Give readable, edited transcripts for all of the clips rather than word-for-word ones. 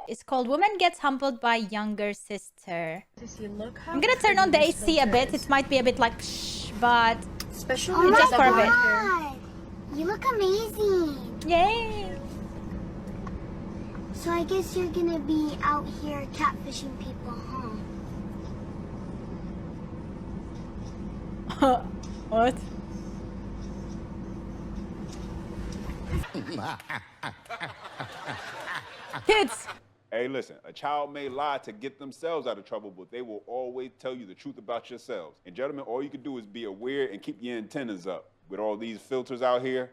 It's called Woman Gets Humbled by Younger Sister. Look how I'm gonna turn on the AC a bit. It might be a bit like shh, but especially just for a bit. You look amazing. Yay! So I guess you're gonna be out here catfishing people, huh? What? Kids! Hey, listen, a child may lie to get themselves out of trouble, but they will always tell you the truth about yourselves. And gentlemen, all you can do is be aware and keep your antennas up. With all these filters out here,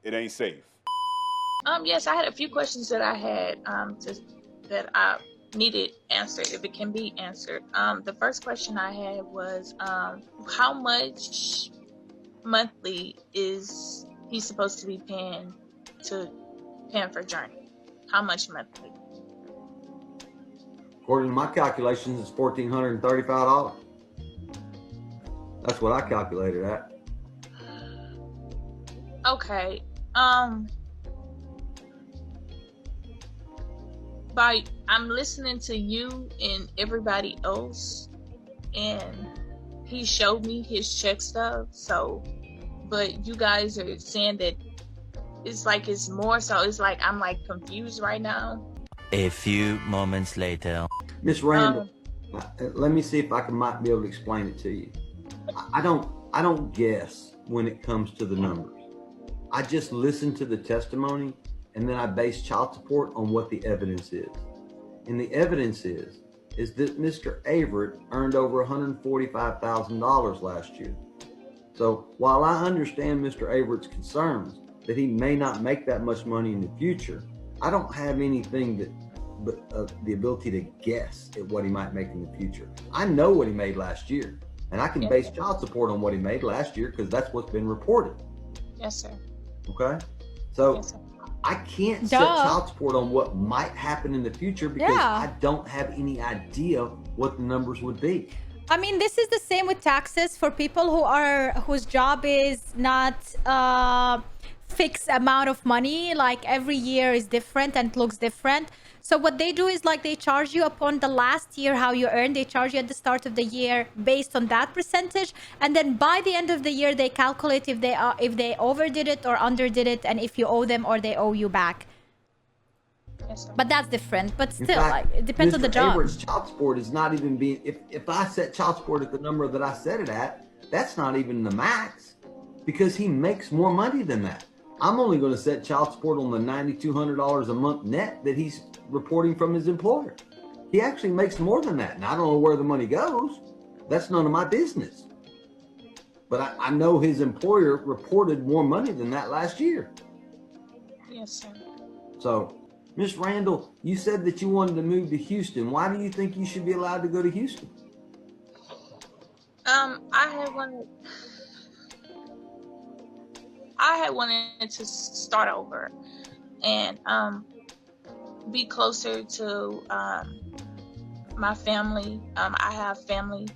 it ain't safe. Yes, I had a few questions that I had that I needed answered, if it can be answered. The first question I had was, how much monthly is he supposed to be paying for Journey? How much monthly? According to my calculations, it's $1,435. That's what I calculated at. Okay. I'm listening to you and everybody else, and he showed me his check stuff. So, but you guys are saying that it's like it's more. So it's like I'm like confused right now. A few moments later. Miss Randall, let me see if I might be able to explain it to you. I don't guess when it comes to the numbers. I just listen to the testimony, and then I base child support on what the evidence is. And the evidence is that Mr. Averett earned over $145,000 last year. So while I understand Mr. Averett's concerns that he may not make that much money in the future, I don't have anything but the ability to guess at what he might make in the future. I know what he made last year, and I can base child support on what he made last year because that's what's been reported. Yes, sir. Okay? So yes, sir. I can't set child support on what might happen in the future because I don't have any idea what the numbers would be. I mean, this is the same with taxes for people whose job is not fixed amount of money. Like every year is different and looks different. So what they do is like they charge you upon the last year how you earned. They charge you at the start of the year based on that percentage, and then by the end of the year they calculate if they overdid it or underdid it, and if you owe them or they owe you back. Yes, sir. But that's different. But still, fact, like it depends on the job. Averett's child support is not even being. If I set child support at the number that I set it at, that's not even the max, because he makes more money than that. I'm only going to set child support on the $9,200 a month net that he's reporting from his employer. He actually makes more than that, and I don't know where the money goes. That's none of my business. But I know his employer reported more money than that last year. Yes, sir. So, Miss Randall, you said that you wanted to move to Houston. Why do you think you should be allowed to go to Houston? I had wanted to start over and be closer to my family. I have family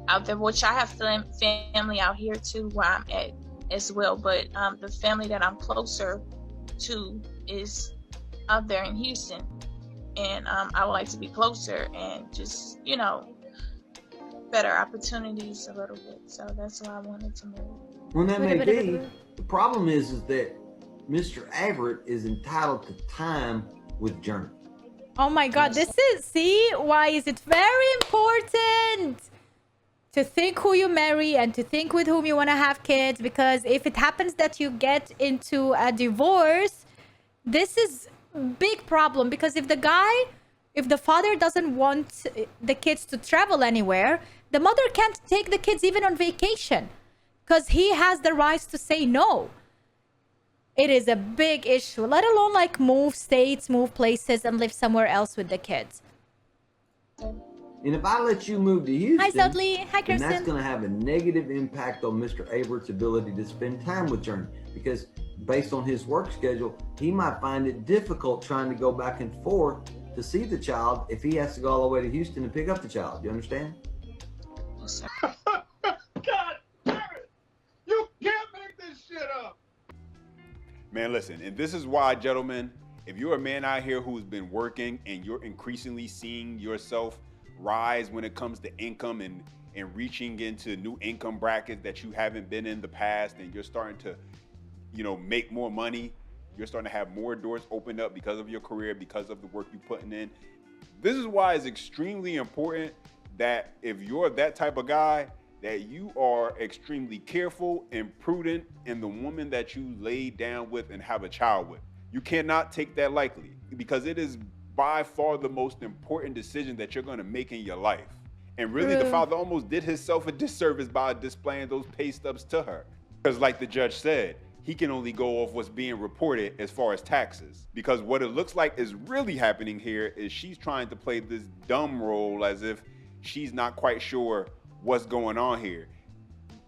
out there, which I have family out here too, where I'm at as well. But the family that I'm closer to is out there in Houston, and I would like to be closer and just, you know, better opportunities a little bit. So that's why I wanted to move. Well, that may be. The problem is that Mr. Averett is entitled to time with Journey. Oh my God, see, why is it very important to think who you marry and to think with whom you want to have kids? Because if it happens that you get into a divorce, this is a big problem. Because if the father doesn't want the kids to travel anywhere, the mother can't take the kids even on vacation, because he has the rights to say no. It is a big issue, let alone like move states, move places, and live somewhere else with the kids. And if I let you move to Houston, hi Dudley, hi Kirsten, then that's going to have a negative impact on Mr. Averett's ability to spend time with Journey, because based on his work schedule, he might find it difficult trying to go back and forth to see the child if he has to go all the way to Houston and pick up the child. You understand? Yes, sir. God damn it! You can't make this shit up. Man, listen, and this is why, gentlemen, If you're a man out here who's been working and you're increasingly seeing yourself rise when it comes to income and reaching into new income brackets that you haven't been in the past, and you're starting to, you know, make more money, you're starting to have more doors opened up because of your career, because of the work you're putting in. This is why it's extremely important that if you're that type of guy, that you are extremely careful and prudent in the woman that you lay down with and have a child with. You cannot take that lightly, because it is by far the most important decision that you're gonna make in your life. And really, the father almost did himself a disservice by displaying those pay stubs to her. Because like the judge said, he can only go off what's being reported as far as taxes. Because what it looks like is really happening here is she's trying to play this dumb role as if she's not quite sure what's going on here,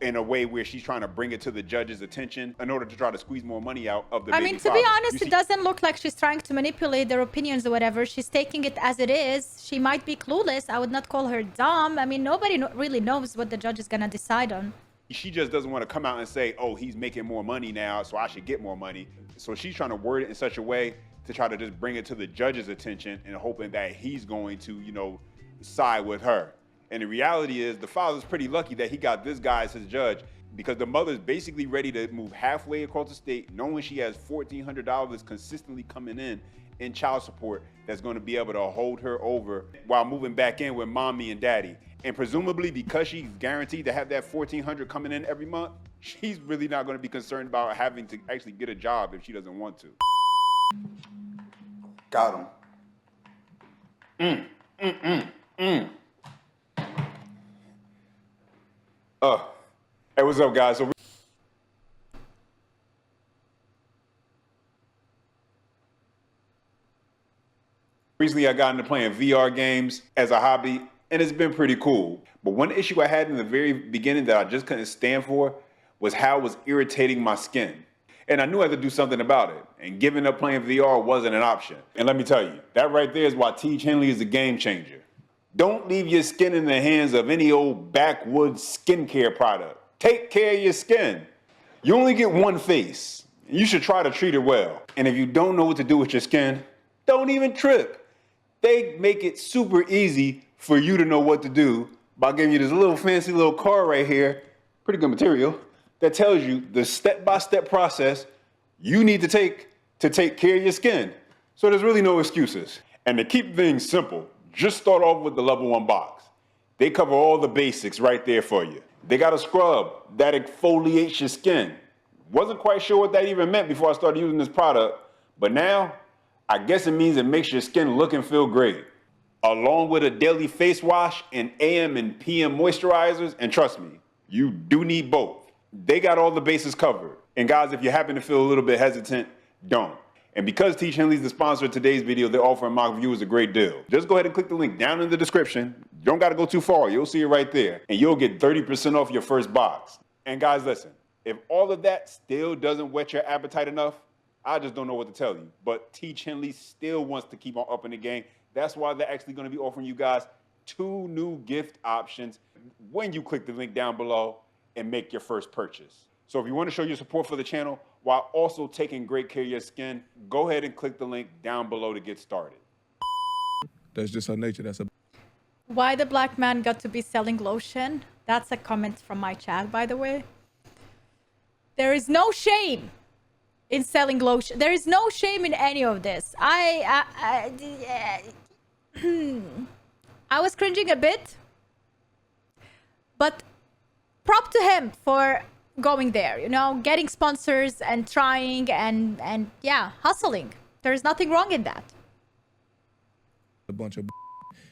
in a way where she's trying to bring it to the judge's attention in order to try to squeeze more money out of the baby I mean, to father. be honest, it doesn't look like she's trying to manipulate their opinions or whatever. She's taking it as it is. She might be clueless. I would not call her dumb. I mean, nobody really knows what the judge is going to decide on. She just doesn't want to come out and say, oh, he's making more money now, so I should get more money. So she's trying to word it in such a way to try to just bring it to the judge's attention and hoping that he's going to, you know, side with her. And the reality is the father's pretty lucky that he got this guy as his judge, because the mother's basically ready to move halfway across the state, knowing she has $1,400 consistently coming in child support that's going to be able to hold her over while moving back in with mommy and daddy. And presumably, because she's guaranteed to have that $1,400 coming in every month, she's really not going to be concerned about having to actually get a job if she doesn't want to. Got him. Hey, what's up, guys? So recently I got into playing VR games as a hobby, and it's been pretty cool. But one issue I had in the very beginning that I just couldn't stand for was how it was irritating my skin. And I knew I had to do something about it, and giving up playing VR wasn't an option. And let me tell you, that right there is why Teach Henley is a game changer. Don't leave your skin in the hands of any old backwoods skincare product. Take care of your skin. You only get one face. You should try to treat it well. And if you don't know what to do with your skin, don't even trip. They make it super easy for you to know what to do by giving you this little fancy little card right here, pretty good material, that tells you the step-by-step process you need to take care of your skin. So there's really no excuses. And to keep things simple, just start off with the level 1 box. They cover all the basics right there for you. They got a scrub that exfoliates your skin. Wasn't quite sure what that even meant before I started using this product, but now I guess it means it makes your skin look and feel great. Along with a daily face wash and AM and PM moisturizers, and trust me, you do need both. They got all the bases covered. And guys, if you happen to feel a little bit hesitant, don't. And because Teach Henley's the sponsor of today's video, they're offering my viewers a great deal. Just go ahead and click the link down in the description. You don't got to go too far. You'll see it right there. And you'll get 30% off your first box. And guys, listen, if all of that still doesn't whet your appetite enough, I just don't know what to tell you. But Teach Henley still wants to keep on upping the game. That's why they're actually going to be offering you guys 2 new gift options when you click the link down below and make your first purchase. So if you want to show your support for the channel while also taking great care of your skin, go ahead and click the link down below to get started. That's just her nature. That's a... Why the black man got to be selling lotion? That's a comment from my chat, by the way. There is no shame in selling lotion. There is no shame in any of this. I was cringing a bit, but prop to him for going there, you know, getting sponsors and trying and yeah, hustling. There's nothing wrong in that. A bunch of...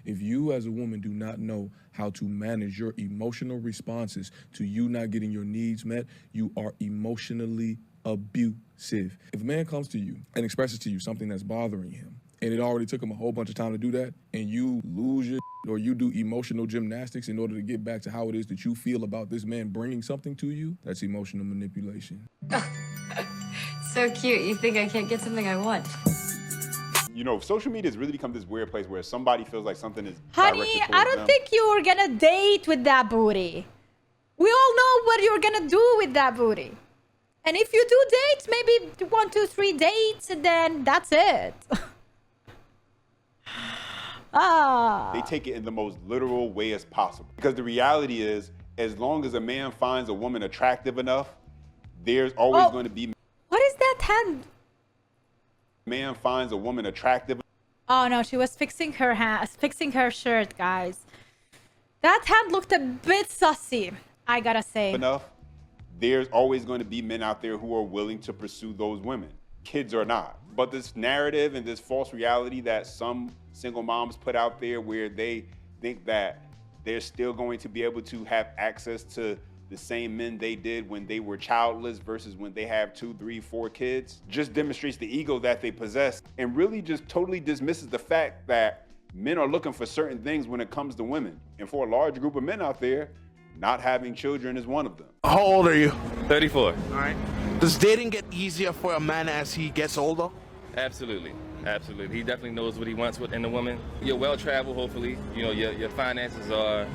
If you as a woman do not know how to manage your emotional responses to you not getting your needs met, you are emotionally abusive. If a man comes to you and expresses to you something that's bothering him, and it already took him a whole bunch of time to do that, and you lose your or you do emotional gymnastics in order to get back to how it is that you feel about this man bringing something to you, that's emotional manipulation. So cute. You think I can't get something I want? You know, social media has really become this weird place where somebody feels like something is Honey, directed I towards don't them. think you're gonna date with that booty. We all know what you're gonna do with that booty. And if you do dates, maybe 1, 2, 3 dates, and then that's it. They take it in the most literal way as possible. Because the reality is, as long as a man finds a woman attractive enough, there's always going to be... What is that hand? Man finds a woman attractive. Oh no, she was fixing her shirt, guys. That hand looked a bit sussy, I gotta say. Enough, there's always going to be men out there who are willing to pursue those women, kids or not. But this narrative and this false reality that some single moms put out there, where they think that they're still going to be able to have access to the same men they did when they were childless versus when they have 2, 3, 4 kids, just demonstrates the ego that they possess, and really just totally dismisses the fact that men are looking for certain things when it comes to women. And for a large group of men out there, not having children is one of them. How old are you? 34. All right. Does dating get easier for a man as he gets older? Absolutely. Absolutely. He definitely knows what he wants in a woman. You're well-traveled, hopefully. You know, your finances are,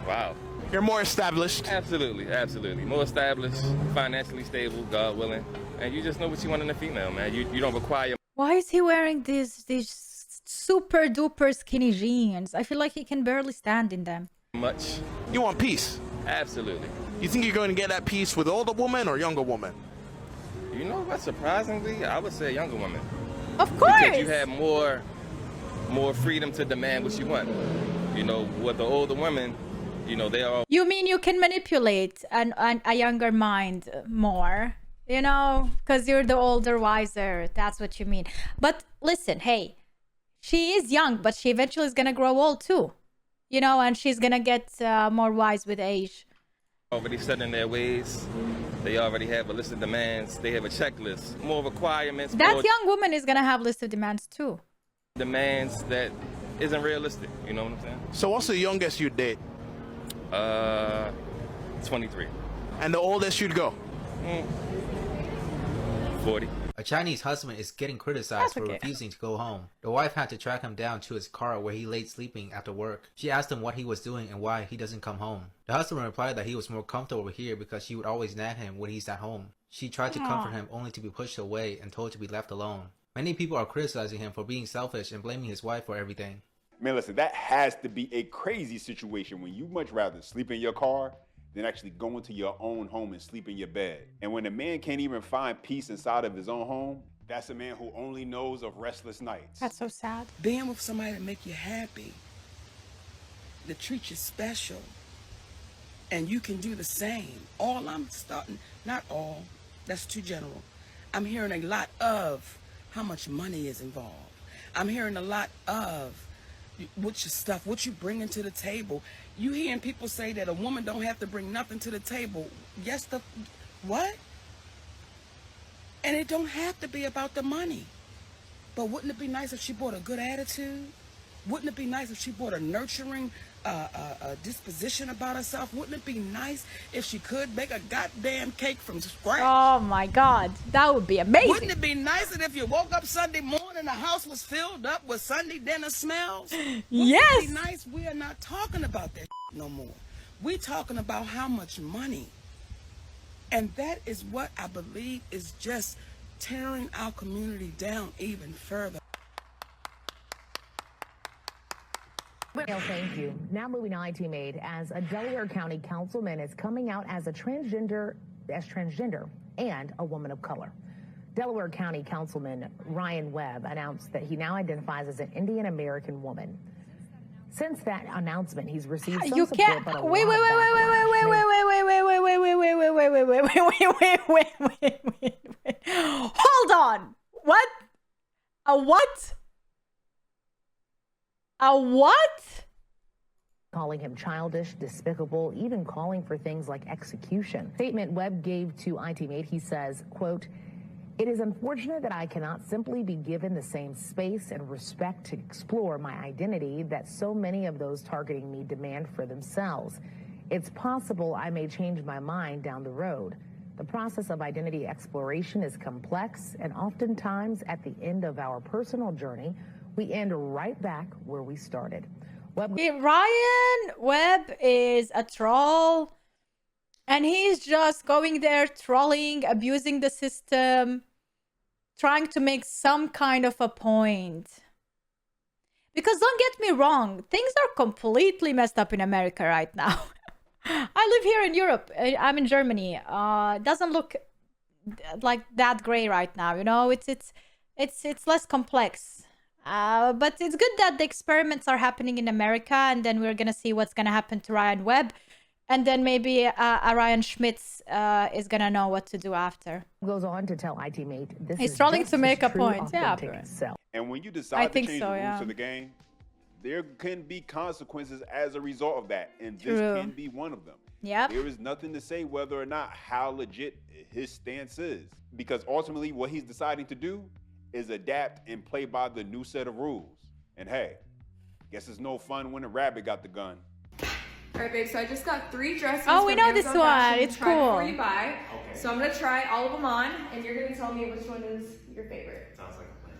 wow. You're more established. Absolutely, absolutely. More established, financially stable, God willing. And you just know what you want in a female, man. You don't require... Why is he wearing these super duper skinny jeans? I feel like he can barely stand in them. Much. You want peace? Absolutely. You think you're going to get that peace with older woman or younger woman? You know what? Surprisingly, I would say younger woman. Of course! Because you have more freedom to demand what you want. You know, with the older women, you know, they are... You mean you can manipulate a younger mind more, you know? Because you're the older, wiser. That's what you mean. But listen, hey, she is young, but she eventually is going to grow old too. You know, and she's going to get more wise with age. Already set in their ways. They already have a list of demands. They have a checklist. More requirements. That more young woman is going to have a list of demands too. Demands that isn't realistic. You know what I'm saying? So what's the youngest you date? 23. And the oldest you'd go? 40. A Chinese husband is getting criticized for refusing to go home. The wife had to track him down to his car where he laid sleeping after work. She asked him what he was doing and why he doesn't come home. The husband replied that he was more comfortable here because she would always nag him when he's at home. She tried to comfort him only to be pushed away and told to be left alone. Many people are criticizing him for being selfish and blaming his wife for everything. Man, listen, that has to be a crazy situation when you much rather sleep in your car than actually go into your own home and sleep in your bed. And when a man can't even find peace inside of his own home, that's a man who only knows of restless nights. That's so sad. Being with somebody to make you happy, that treat you special, and you can do the same. All I'm starting, not all, that's too general. I'm hearing a lot of how much money is involved. I'm hearing a lot of what's your stuff, what you bringing to the table. You hearing people say that a woman don't have to bring nothing to the table. Yes, what? And it don't have to be about the money. But wouldn't it be nice if she brought a good attitude? Wouldn't it be nice if she brought a nurturing disposition about herself? Wouldn't it be nice if she could make a goddamn cake from scratch? Oh my God, that would be amazing. Wouldn't it be nicer if you woke up Sunday morning, the house was filled up with Sunday dinner smells? Yes. Wouldn't it be nice? We are not talking about that no more. We're talking about how much money. And that is what I believe is just tearing our community down even further. Well, thank you. Now moving on, IT-Made, as a Delaware County councilman is coming out as transgender and a woman of color. Delaware County Councilman Ryan Webb announced that he now identifies as an Indian American woman. Since that announcement, he's received some support, but wait. Hold on. What? A what? A what? Calling him childish, despicable, even calling for things like execution. Statement Webb gave to IT-Made, he says, quote, "It is unfortunate that I cannot simply be given the same space and respect to explore my identity that so many of those targeting me demand for themselves. It's possible I may change my mind down the road. The process of identity exploration is complex, and oftentimes at the end of our personal journey, we end right back where we started." Ryan Webb is a troll. And he's just going there, trolling, abusing the system, trying to make some kind of a point. Because don't get me wrong, things are completely messed up in America right now. I live here in Europe. I'm in Germany. It doesn't look like that great right now. You know, it's less complex. But it's good that the experiments are happening in America, and then we're gonna see what's gonna happen to Ryan Webb. And then maybe Ryan Schmitz is gonna know what to do after. Goes on to tell ITMate this He's is trying just to make his a true, point. Yeah. authentic self. And when you decide to think change so, the rules yeah. to the game, there can be consequences as a result of that. And this True. can be one of them. Yep. There is nothing to say whether or not how legit his stance is. Because ultimately what he's deciding to do is adapt and play by the new set of rules. And hey, guess it's no fun when a rabbit got the gun. All right, babe, so I just got 3 dresses. Oh, we from know this Amazon one. Fashion to It's try cool. Before you buy. Okay. So I'm gonna try all of them on, and you're gonna tell me which one is your favorite. Sounds like a plan.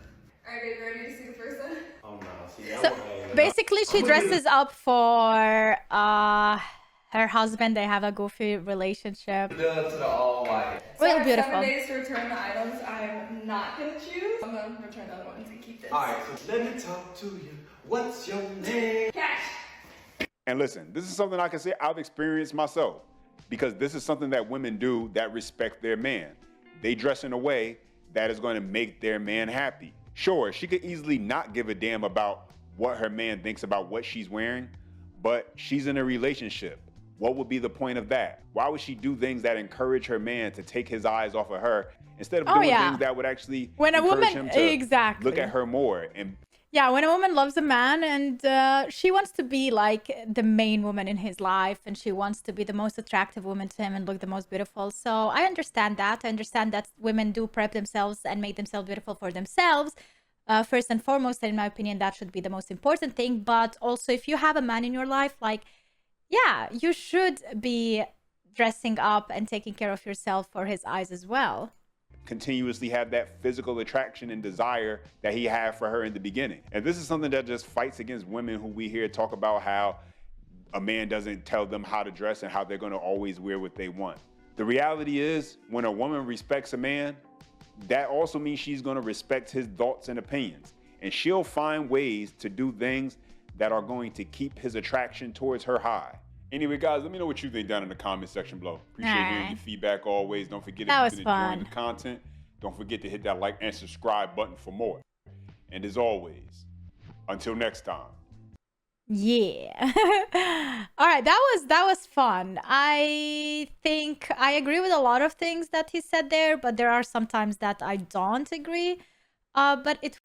All right, babe, you ready to see the first one? Oh no, see, So basically, she dresses up for her husband. They have a goofy relationship. To the all white. So I Real have beautiful. 7 days to return the items I'm not gonna choose. I'm gonna return the other ones and keep this. Alright, so let me talk to you. What's your name? Cash. And listen, this is something I can say I've experienced myself, because this is something that women do that respect their man. They dress in a way that is going to make their man happy. Sure, she could easily not give a damn about what her man thinks about what she's wearing, but she's in a relationship. What would be the point of that? Why would she do things that encourage her man to take his eyes off of her instead of doing things that would actually When a encourage woman- him to exactly. look at her more? And Yeah, when a woman loves a man and she wants to be like the main woman in his life, and she wants to be the most attractive woman to him and look the most beautiful. So I understand that. I understand that women do prep themselves and make themselves beautiful for themselves. First and foremost, and in my opinion, that should be the most important thing. But also, if you have a man in your life, like, yeah, you should be dressing up and taking care of yourself for his eyes as well. Continuously have that physical attraction and desire that he had for her in the beginning. And this is something that just fights against women who we hear talk about how a man doesn't tell them how to dress and how they're going to always wear what they want. The reality is, when a woman respects a man, that also means she's going to respect his thoughts and opinions. And she'll find ways to do things that are going to keep his attraction towards her high. Anyway, guys, let me know what you think down in the comment section below. Appreciate hearing your feedback always. Don't forget, That if was you've been enjoying fun. the content, don't forget to hit that like and subscribe button for more. And as always, until next time. Yeah. All right, that was fun. I think I agree with a lot of things that he said there, but there are some times that I don't agree. But it